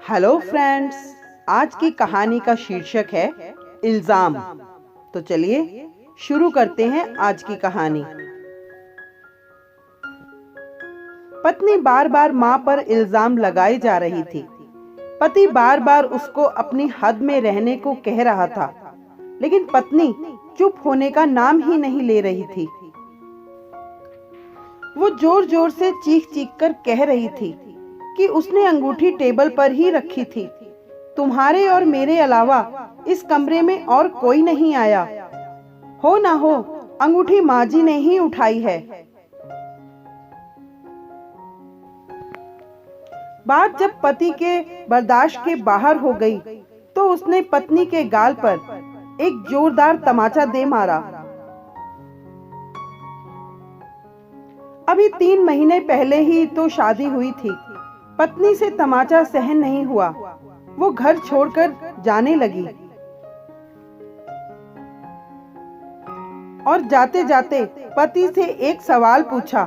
Hello friends, आज की कहानी का शीर्षक है इल्जाम। तो चलिए शुरू करते हैं आज की कहानी। पत्नी बार बार माँ पर इल्जाम लगाई जा रही थी। पति बार बार उसको अपनी हद में रहने को कह रहा था, लेकिन पत्नी चुप होने का नाम ही नहीं ले रही थी। वो जोर जोर से चीख चीख कर कह रही थी कि उसने अंगूठी टेबल पर ही रखी थी। तुम्हारे और मेरे अलावा इस कमरे में और कोई नहीं आया। हो ना हो, अंगूठी माँ जी ने ही उठाई है। बात जब पति के बर्दाश्त के बाहर हो गई, तो उसने पत्नी के गाल पर एक जोरदार तमाचा दे मारा। अभी 3 महीने पहले ही तो शादी हुई थी। पत्नी से तमाचा सहन नहीं हुआ। वो घर छोड़कर जाने लगी और जाते जाते पति से एक सवाल पूछा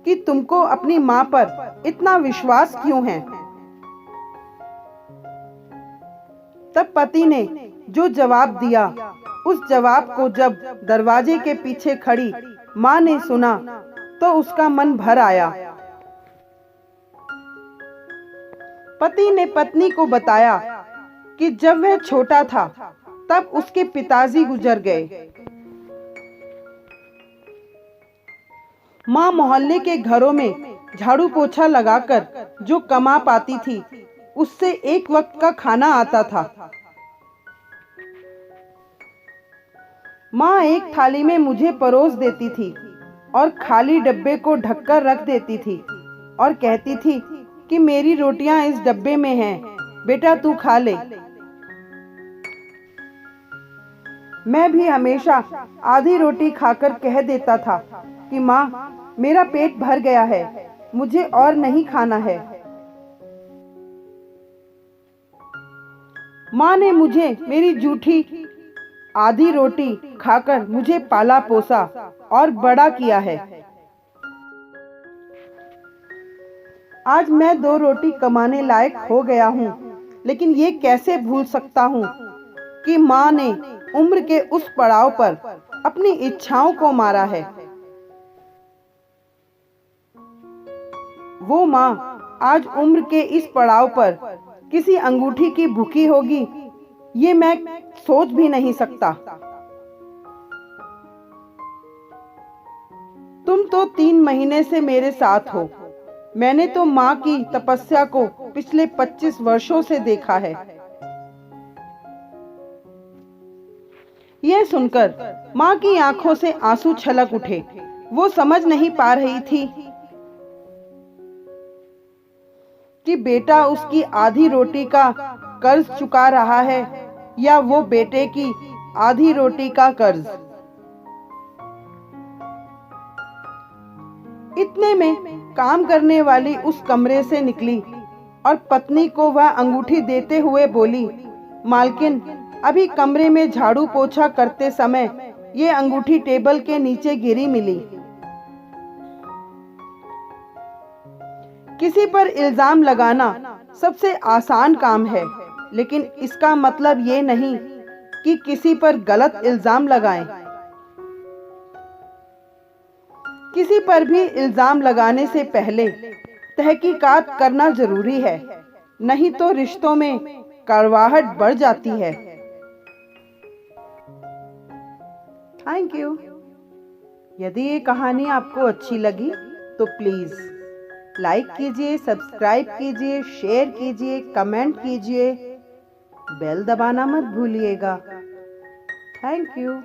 कि तुमको अपनी माँ पर इतना विश्वास क्यों है। तब पति ने जो जवाब दिया, उस जवाब को जब दरवाजे के पीछे खड़ी माँ ने सुना तो उसका मन भर आया। पति ने पत्नी को बताया कि जब वह छोटा था तब उसके पिताजी गुजर गए। माँ मोहल्ले के घरों में झाड़ू पोछा लगाकर जो कमा पाती थी, उससे एक वक्त का खाना आता था। माँ एक थाली में मुझे परोस देती थी और खाली डब्बे को ढककर रख देती थी और कहती थी कि मेरी रोटियां इस डब्बे में हैं, बेटा तू खा ले। मैं भी हमेशा आधी रोटी खाकर कह देता था कि माँ, मेरा पेट भर गया है, मुझे और नहीं खाना है। माँ ने मुझे मेरी जूठी आधी रोटी खाकर मुझे पाला पोसा और बड़ा किया है। आज मैं 2 रोटी कमाने लायक हो गया हूँ, लेकिन ये कैसे भूल सकता हूँ कि माँ ने उम्र के उस पड़ाव पर अपनी इच्छाओं को मारा है। वो माँ आज उम्र के इस पड़ाव पर किसी अंगूठी की भूखी होगी, ये मैं सोच भी नहीं सकता। तुम तो 3 महीने से मेरे साथ हो। मैंने तो माँ की तपस्या को पिछले 25 वर्षों से देखा है। यह सुनकर माँ की आंखों से आंसू छलक उठे। वो समझ नहीं पा रही थी कि बेटा उसकी आधी रोटी का कर्ज चुका रहा है या वो बेटे की आधी रोटी का कर्ज। इतने में काम करने वाली उस कमरे से निकली और पत्नी को वह अंगूठी देते हुए बोली, मालकिन, अभी कमरे में झाड़ू पोछा करते समय ये अंगूठी टेबल के नीचे गिरी मिली। किसी पर इल्जाम लगाना सबसे आसान काम है, लेकिन इसका मतलब ये नहीं कि किसी पर गलत इल्जाम लगाएं। किसी पर भी इल्जाम लगाने से पहले तहकीकात करना जरूरी है, नहीं तो रिश्तों में कड़वाहट बढ़ जाती है। Thank you. यदि ये कहानी आपको अच्छी लगी तो प्लीज लाइक कीजिए, सब्सक्राइब कीजिए, शेयर कीजिए, कमेंट कीजिए, बेल दबाना मत भूलिएगा। Thank you.